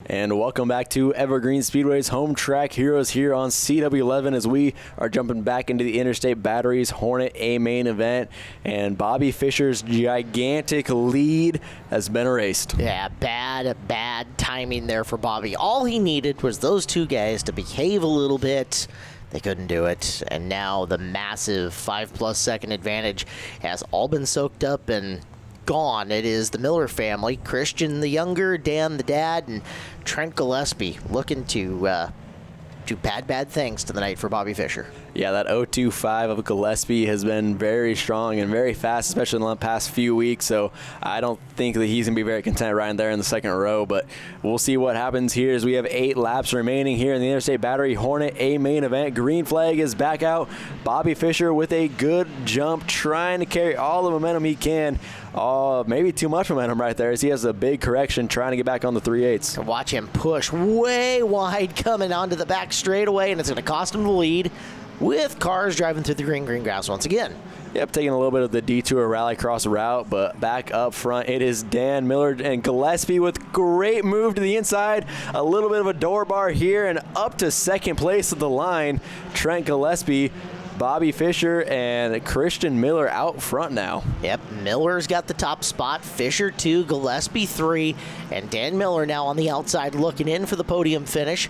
And welcome back to Evergreen Speedway's Home Track Heroes here on CW11 as we are jumping back into the Interstate Batteries Hornet A main event. And Bobby Fischer's gigantic lead has been erased. Yeah, bad timing there for Bobby. All he needed was those two guys to behave a little bit. They couldn't do it. And now the massive 5+ second advantage has all been soaked up and gone. It is the Miller family, Christian the younger, Dan the dad, and Trent Gillespie looking to do bad things tonight for Bobby Fischer. Yeah, that 0.25 of Gillespie has been very strong and very fast, especially in the past few weeks. So I don't think that he's going to be very content riding there in the second row. But we'll see what happens here as we have 8 laps remaining here in the Interstate Battery Hornet A main event. Green flag is back out. Bobby Fischer with a good jump, trying to carry all the momentum he can. Maybe too much momentum right there as he has a big correction trying to get back on the 3/8. Watch him push way wide coming onto the back straightaway, and it's going to cost him the lead with cars driving through the green grass once again. Yep, taking a little bit of the detour rallycross route, but back up front, it is Dan Miller and Gillespie with great move to the inside. A little bit of a door bar here and up to second place of the line. Trent Gillespie, Bobby Fischer, and Christian Miller out front now. Yep, Miller's got the top spot, Fischer 2, Gillespie 3, and Dan Miller now on the outside looking in for the podium finish.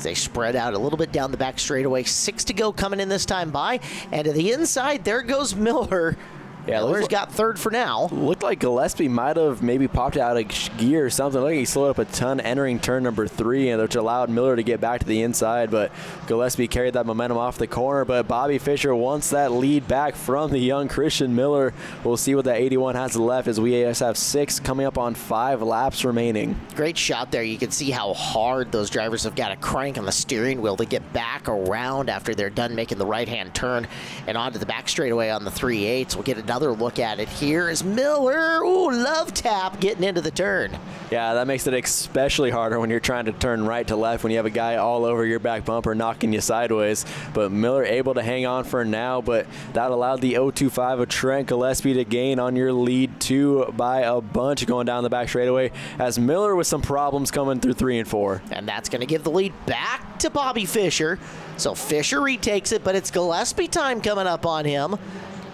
They spread out a little bit down the back straightaway. 6 to go coming in this time by. And to the inside, there goes Miller. Yeah, Miller's got third for now. Looked like Gillespie might have maybe popped out of gear or something. Look, he slowed up a ton entering turn number 3, which allowed Miller to get back to the inside. But Gillespie carried that momentum off the corner. But Bobby Fischer wants that lead back from the young Christian Miller. We'll see what that 81 has left as we just have 6 coming up on 5 laps remaining. Great shot there. You can see how hard those drivers have got to crank on the steering wheel to get back around after they're done making the right-hand turn and onto the back straightaway on the 3/8. We'll get another look at it here is Miller. Ooh, love tap getting into the turn. Yeah, that makes it especially harder when you're trying to turn right to left when you have a guy all over your back bumper knocking you sideways. But Miller able to hang on for now, but that allowed the 0.25 of Trent Gillespie to gain on your lead 2 by a bunch going down the back straightaway as Miller with some problems coming through 3 and 4. And that's going to give the lead back to Bobby Fischer. So Fischer retakes it, but it's Gillespie time coming up on him.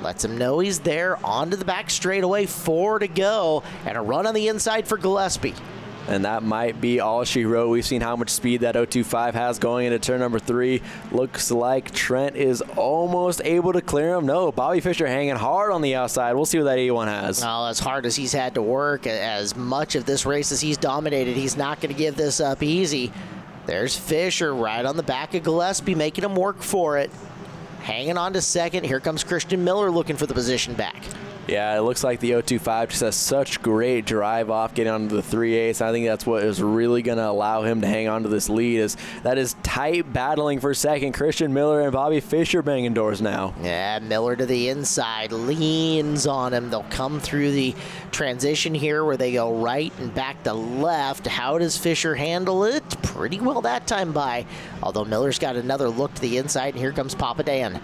Lets him know he's there, onto the back straightaway, 4 to go, and a run on the inside for Gillespie. And that might be all she wrote. We've seen how much speed that 0.25 has going into turn number 3. Looks like Trent is almost able to clear him. No, Bobby Fischer hanging hard on the outside. We'll see what that 81 has. Well, as hard as he's had to work, as much of this race as he's dominated, he's not going to give this up easy. There's Fischer right on the back of Gillespie, making him work for it. Hanging on to second. Here comes Christian Miller looking for the position back. Yeah, it looks like the 0.25 just has such great drive off getting onto the 3/8. I think that's what is really going to allow him to hang on to this lead. That is tight battling for second. Christian Miller and Bobby Fischer banging doors now. Yeah, Miller to the inside, leans on him. They'll come through the transition here where they go right and back to left. How does Fischer handle it? Pretty well that time by. Although Miller's got another look to the inside, and here comes Papa Dan.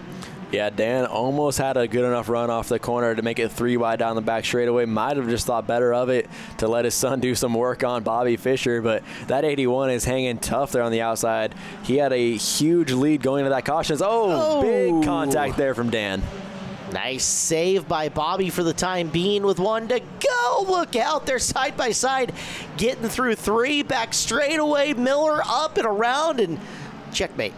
Yeah, Dan almost had a good enough run off the corner to make it 3 wide down the back straightaway. Might have just thought better of it to let his son do some work on Bobby Fischer, but that 81 is hanging tough there on the outside. He had a huge lead going into that caution. Oh, big contact there from Dan. Nice save by Bobby for the time being with 1 to go. Look out, they're side by side, getting through 3, back straightaway. Miller up and around, and checkmate.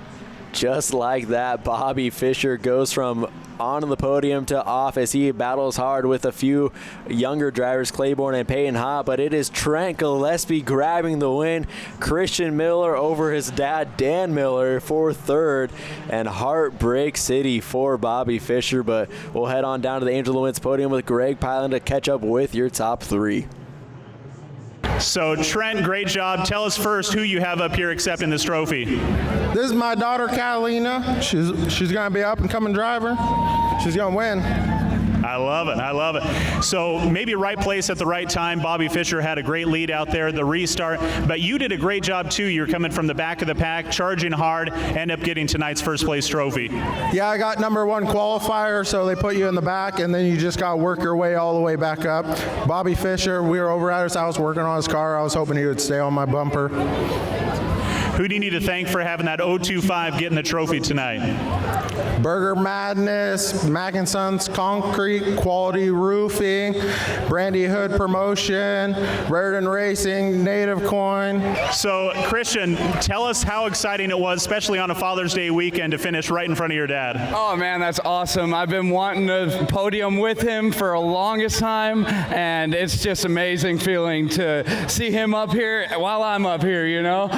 Just like that, Bobby Fischer goes from onto the podium to off as he battles hard with a few younger drivers, Claiborne and Peyton Ha, but it is Trent Gillespie grabbing the win. Christian Miller over his dad, Dan Miller, for third, and Heartbreak City for Bobby Fischer, but we'll head on down to the Angel Lewis podium with Greg Pyland to catch up with your top 3. So Trent, great job. Tell us first who you have up here accepting this trophy. This is my daughter, Catalina. She's going to be an up-and-coming driver. She's going to win. I love it. I love it. So maybe right place at the right time. Bobby Fischer had a great lead out there, the restart. But you did a great job, too. You're coming from the back of the pack, charging hard, end up getting tonight's first place trophy. Yeah, I got number 1 qualifier, so they put you in the back, and then you just got to work your way all the way back up. Bobby Fischer, we were over at his house working on his car. I was hoping he would stay on my bumper. Who do you need to thank for having that 025 getting the trophy tonight? Burger Madness, Mac & Sons Concrete, Quality Roofing, Brandy Hood Promotion, Raritan Racing, Native Coin. So, Christian, tell us how exciting it was, especially on a Father's Day weekend, to finish right in front of your dad. Oh, man, that's awesome. I've been wanting a podium with him for a longest time, and it's just amazing feeling to see him up here while I'm up here, you know?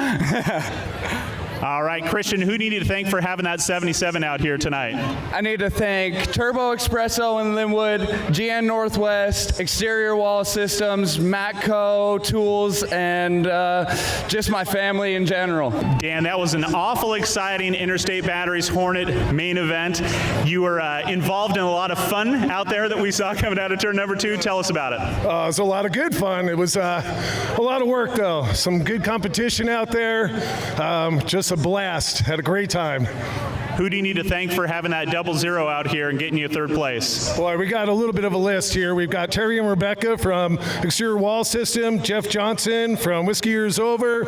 All right, Christian, who do you need to thank for having that 77 out here tonight? I need to thank Turbo Espresso in Linwood, GN Northwest, Exterior Wall Systems, Matco Tools, and just my family in general. Dan, that was an awful exciting Interstate Batteries Hornet main event. You were involved in a lot of fun out there that we saw coming out of turn number 2. Tell us about it. It was a lot of good fun. It was a lot of work, though. Some good competition out there. Just a blast. Had a great time. Who do you need to thank for having that 00 out here and getting you 3rd place? Boy, we got a little bit of a list here. We've got Terry and Rebecca from Exterior Wall System, Jeff Johnson from Whiskey Years Over,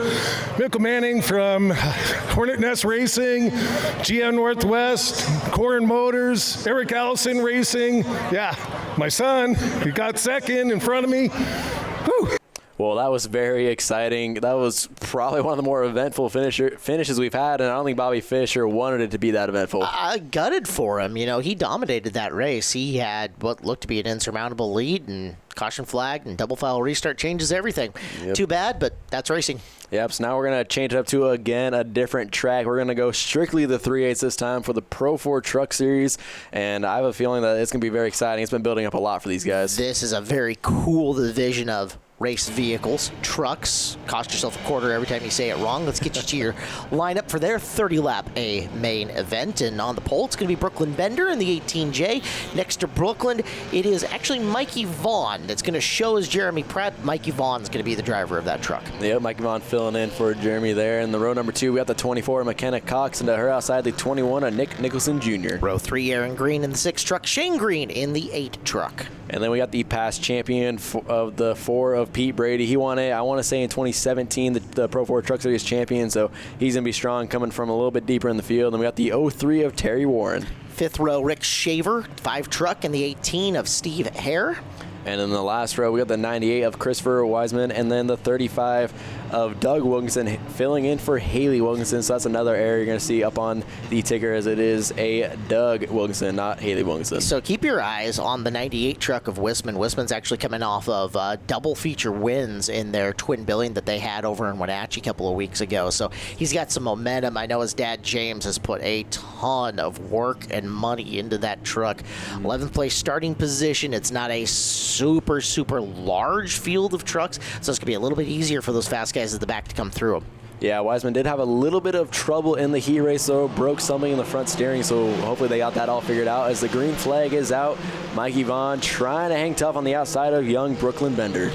Mikkel Manning from Hornet Nest Racing, GN Northwest, Corin Motors, Eric Allison Racing. Yeah, my son, he got 2nd in front of me. Whew. Well, that was very exciting. That was probably one of the more eventful finishes we've had, and I don't think Bobby Fischer wanted it to be that eventful. I gutted for him. You know, he dominated that race. He had what looked to be an insurmountable lead, and caution flag and double file restart changes everything. Yep. Too bad, but that's racing. Yep, so now we're going to change it up to, again, a different track. We're going to go strictly the 3/8 this time for the Pro 4 Truck Series, and I have a feeling that it's going to be very exciting. It's been building up a lot for these guys. This is a very cool division of race vehicles, trucks. Cost yourself a quarter every time you say it wrong. Let's get you to your lineup for their 30-lap A main event. And on the pole, it's going to be Brooklyn Bender in the 18J. Next to Brooklyn, it is actually Mikey Vaughn that's going to show as Jeremy Pratt. Mikey Vaughn's going to be the driver of that truck. Yep, Mikey Vaughn filling in for Jeremy there. In the row number 2, we got the 24, McKenna Cox, and to her outside, the 21, Nick Nicholson Jr. Row 3, Aaron Green in the 6 truck. Shane Green in the 8 truck. And then we got the past champion of the 4 of Pete Brady. He won it, I want to say, in 2017, the Pro 4 Truck Series champion, so he's going to be strong coming from a little bit deeper in the field. And we got the 03 of Terry Warren. 5th row, Rick Shaver, 5 truck, and the 18 of Steve Hare. And in the last row, we got the 98 of Christopher Wiseman, and then the 35 of Doug Wilkinson filling in for Haley Wilkinson. So that's another area you're going to see up on the ticker, as it is a Doug Wilkinson, not Haley Wilkinson. So keep your eyes on the 98 truck of Wisman. Wisman's actually coming off of double feature wins in their twin billing that they had over in Wenatchee a couple of weeks ago. So he's got some momentum. I know his dad, James, has put a ton of work and money into that truck. 11th place starting position. It's not a super large field of trucks, so it's going to be a little bit easier for those fast guys at the back to come through them. Yeah, Wiseman did have a little bit of trouble in the heat race, though. Broke something in the front steering, so hopefully they got that all figured out. As the green flag is out, Mikey Vaughn trying to hang tough on the outside of young Brooklyn Bender.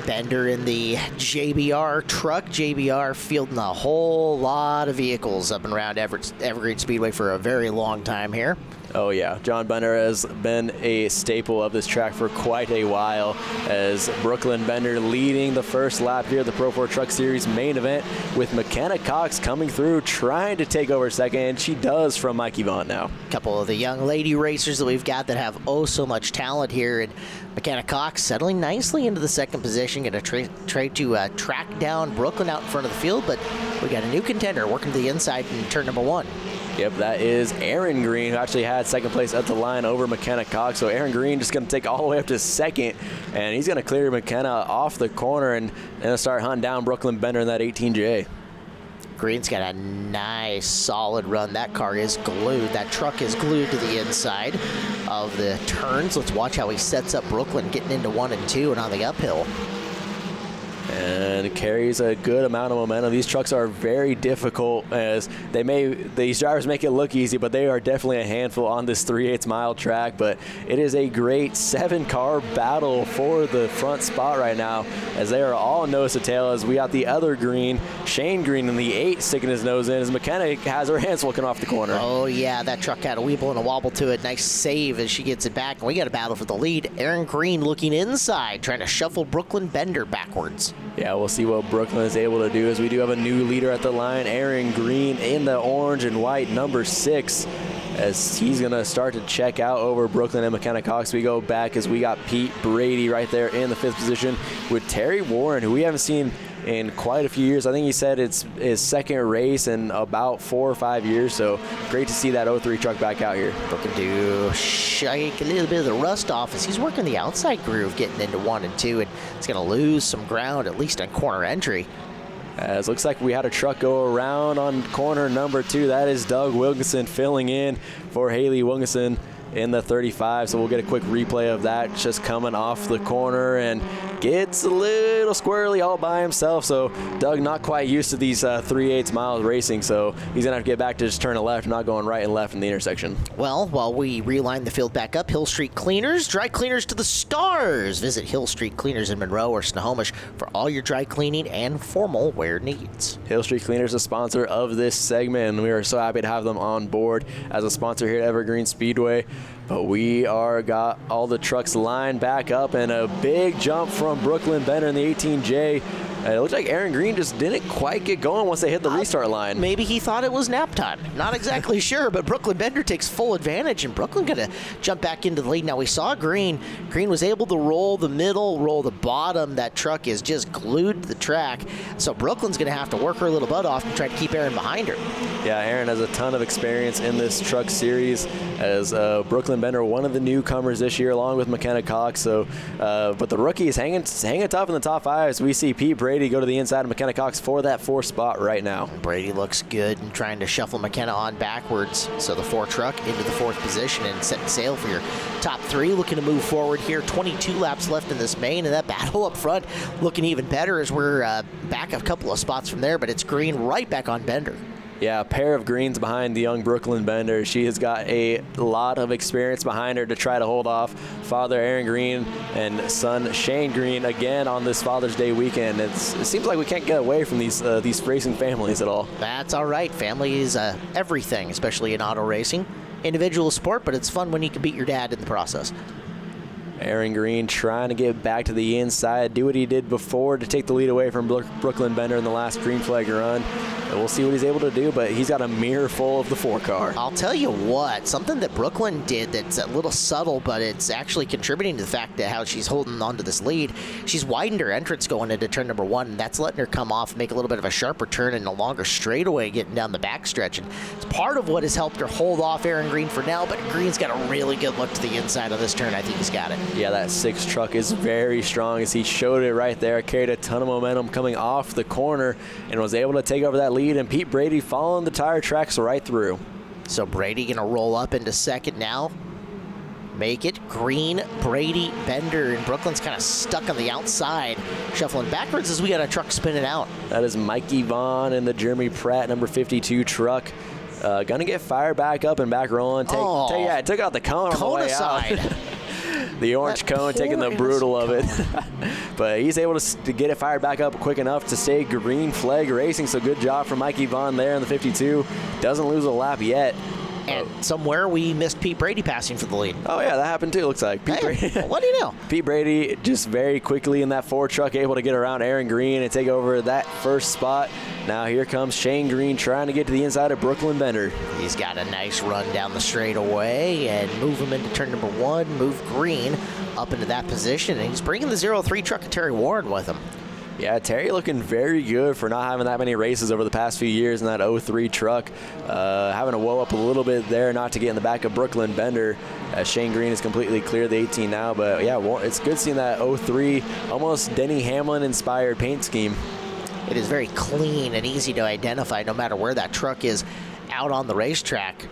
Bender in the JBR truck. JBR fielding a whole lot of vehicles up and around Evergreen Speedway for a very long time here. Oh yeah, John Bender has been a staple of this track for quite a while, as Brooklyn Bender leading the first lap here at the Pro 4 Truck Series main event, with McKenna Cox coming through trying to take over second, and she does from Mikey Vaughn now. A couple of the young lady racers that we've got that have so much talent here, and McKenna Cox settling nicely into the second position, going to try to track down Brooklyn out in front of the field, but we got a new contender working to the inside in turn number 1. Yep, that is Aaron Green, who actually had second place at the line over McKenna Cox. So Aaron Green just going to take all the way up to second, and he's going to clear McKenna off the corner and start hunting down Brooklyn Bender in that 18J. Green's got a nice, solid run. That car is glued. That truck is glued to the inside of the turns. Let's watch how he sets up Brooklyn getting into 1 and 2 and on the uphill. and carries a good amount of momentum. These trucks are very difficult, as these drivers make it look easy, but they are definitely a handful on this 3/8 mile track. But it is a great 7-car battle for the front spot right now, as they are all nose to tail, as we got the other Green, Shane Green, in the 8 sticking his nose in, as McKenna has her hands looking off the corner. Oh yeah, that truck had a weeble and a wobble to it. Nice save as she gets it back, and we got a battle for the lead. Aaron Green looking inside, trying to shuffle Brooklyn Bender backwards. Yeah, we'll see what Brooklyn is able to do, as we do have a new leader at the line, Aaron Green in the orange and white, number 6, as he's going to start to check out over Brooklyn and McKenna Cox. We go back as we got Pete Brady right there in the 5th position with Terry Warren, who we haven't seen in quite a few years. I think he said it's his second race in about 4 or 5 years, so great to see that 03 truck back out here. Looking to shake a little bit of the rust off as he's working the outside groove, getting into 1 and 2, and he's going to lose some ground, at least on corner entry. As looks like we had a truck go around on corner number 2. That is Doug Wilkinson filling in for Haley Wilkinson in the 35. So we'll get a quick replay of that, just coming off the corner and gets a little squirrely all by himself. So Doug not quite used to these 3/8 miles racing, so he's gonna have to get back to just turning left, not going right and left in the intersection. Well, while we reline the field back up, Hill Street Cleaners, dry cleaners to the stars. Visit Hill Street Cleaners in Monroe or Snohomish for all your dry cleaning and formal wear needs. Hill Street Cleaners is a sponsor of this segment, and we are so happy to have them on board as a sponsor here at Evergreen Speedway. But we got all the trucks lined back up, and a big jump from Brooklyn Bender in the 18J. It looked like Aaron Green just didn't quite get going once they hit the restart line. Maybe he thought it was nap time. Not exactly sure, but Brooklyn Bender takes full advantage, and Brooklyn going to jump back into the lead. Now, we saw Green. Green was able to roll the middle, roll the bottom. That truck is just glued to the track. So Brooklyn's going to have to work her little butt off and try to keep Aaron behind her. Yeah, Aaron has a ton of experience in this truck series, as Brooklyn Bender, one of the newcomers this year, along with McKenna Cox. So, but the rookie is hanging tough in the top 5, as we see Pete Brady go to the inside of McKenna Cox for that 4th spot right now. Brady looks good and trying to shuffle McKenna on backwards. So the 4 truck into the 4th position and setting sail for your top 3. Looking to move forward here. 22 laps left in this main, and that battle up front looking even better as we're back a couple of spots from there, but it's Green right back on Bender. Yeah, a pair of Greens behind the young Brooklyn Bender. She has got a lot of experience behind her to try to hold off father Aaron Green and son Shane Green again on this Father's Day weekend. It seems like we can't get away from these racing families at all. That's all right. Family is everything, especially in auto racing. Individual sport, but it's fun when you can beat your dad in the process. Aaron Green trying to get back to the inside, do what he did before to take the lead away from Brooklyn Bender in the last green flag run. And we'll see what he's able to do, but he's got a mirror full of the 4 car. I'll tell you what, something that Brooklyn did that's a little subtle, but it's actually contributing to the fact that how she's holding on to this lead. She's widened her entrance going into turn number 1, and that's letting her come off, make a little bit of a sharper turn and a longer straightaway getting down the backstretch. And it's part of what has helped her hold off Aaron Green for now, but Green's got a really good look to the inside of this turn. I think he's got it. Yeah, that 6 truck is very strong, as he showed it right there. Carried a ton of momentum coming off the corner and was able to take over that lead, and Pete Brady following the tire tracks right through. So Brady going to roll up into 2nd now. Make it Green, Brady, Bender, and Brooklyn's kind of stuck on the outside, shuffling backwards as we got a truck spinning out. That is Mikey Vaughn in the Jeremy Pratt number 52 truck. Gonna get fired back up and back rolling. It took out the cone on the way aside. out. The orange cone taking the brutal of it. But he's able to get it fired back up quick enough to stay green flag racing. So good job from Mikey Vaughn there in the 52. Doesn't lose a lap yet. And somewhere we missed Pete Brady passing for the lead. Oh, yeah, that happened too, looks like. Brady. What do you know? Pete Brady just very quickly in that 4 truck able to get around Aaron Green and take over that 1st spot. Now here comes Shane Green trying to get to the inside of Brooklyn Bender. He's got a nice run down the straightaway and move him into turn number 1, move Green up into that position. And he's bringing the 03 truck of Terry Warren with him. Yeah, Terry looking very good for not having that many races over the past few years in that 03 truck. Having to woe up a little bit there not to get in the back of Brooklyn Bender. Shane Green is completely clear the 18 now. But, yeah, it's good seeing that 03 almost Denny Hamlin-inspired paint scheme. It is very clean and easy to identify no matter where that truck is out on the racetrack.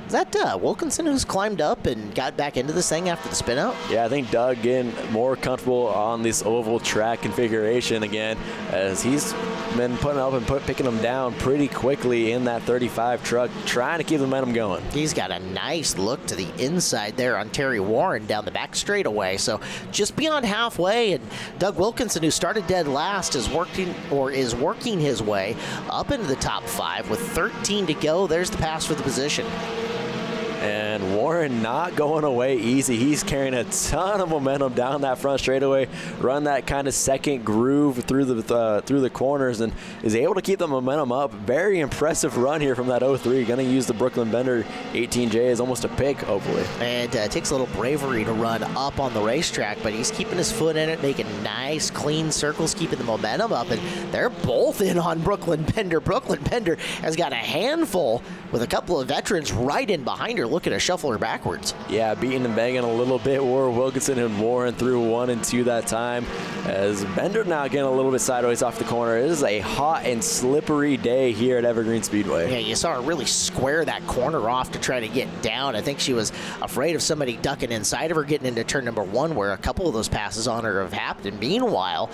Is that Wilkinson who's climbed up and got back into this thing after the spin out? Yeah, I think Doug getting more comfortable on this oval track configuration again, as he's been putting up and picking them down pretty quickly in that 35 truck, trying to keep the momentum going. He's got a nice look to the inside there on Terry Warren down the back straightaway. So just beyond halfway, and Doug Wilkinson, who started dead last, is working his way up into the top 5 with 13 to go. There's the pass for the position. And Warren not going away easy. He's carrying a ton of momentum down that front straightaway, run that kind of second groove through the corners, and is able to keep the momentum up. Very impressive run here from that 03. Going to use the Brooklyn Bender 18J as almost a pick, hopefully. And it takes a little bravery to run up on the racetrack, but he's keeping his foot in it, making nice, clean circles, keeping the momentum up, and they're both in on Brooklyn Bender. Brooklyn Bender has got a handful with a couple of veterans right in behind her, looking to shuffle her backwards. Yeah, beating and banging a little bit. Wilkinson and Warren through 1 and 2 that time, as Bender now getting a little bit sideways off the corner. It is a hot and slippery day here at Evergreen Speedway. Yeah, you saw her really square that corner off to try to get down. I think she was afraid of somebody ducking inside of her getting into turn number 1, where a couple of those passes on her have happened. Meanwhile,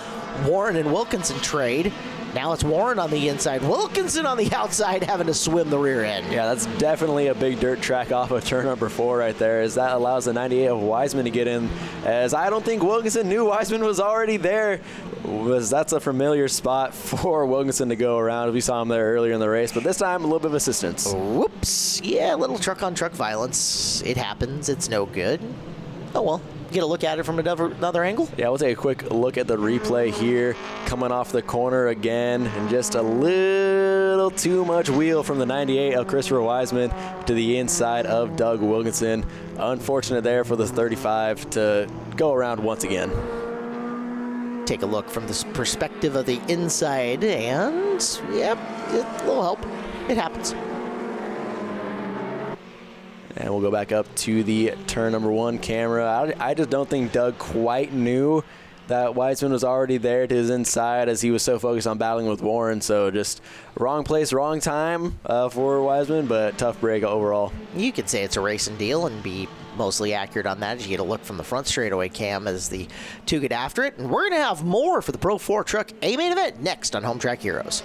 Warren and Wilkinson trade. Now it's Warren on the inside, Wilkinson on the outside, having to swim the rear end. Yeah, that's definitely a big dirt track off of turn number 4 right there, as that allows the 98 of Wiseman to get in, as I don't think Wilkinson knew Wiseman was already there, as that's a familiar spot for Wilkinson to go around. We saw him there earlier in the race, but this time a little bit of assistance. Whoops. Yeah, a little truck-on-truck violence. It happens. It's no good. Oh, well. Get a look at it from another angle? Yeah, we'll take a quick look at the replay here. Coming off the corner again, and just a little too much wheel from the 98 of Christopher Wiseman to the inside of Doug Wilkinson. Unfortunate there for the 35 to go around once again. Take a look from the perspective of the inside, and yep, a little help. It happens. And we'll go back up to the turn number 1 camera. I just don't think Doug quite knew that Wiseman was already there to his inside, as he was so focused on battling with Warren. So just wrong place, wrong time for Wiseman, but tough break overall. You could say it's a racing deal and be mostly accurate on that, as you get a look from the front straightaway cam as the two get after it. And we're going to have more for the Pro 4 Truck A main event next on Home Track Heroes.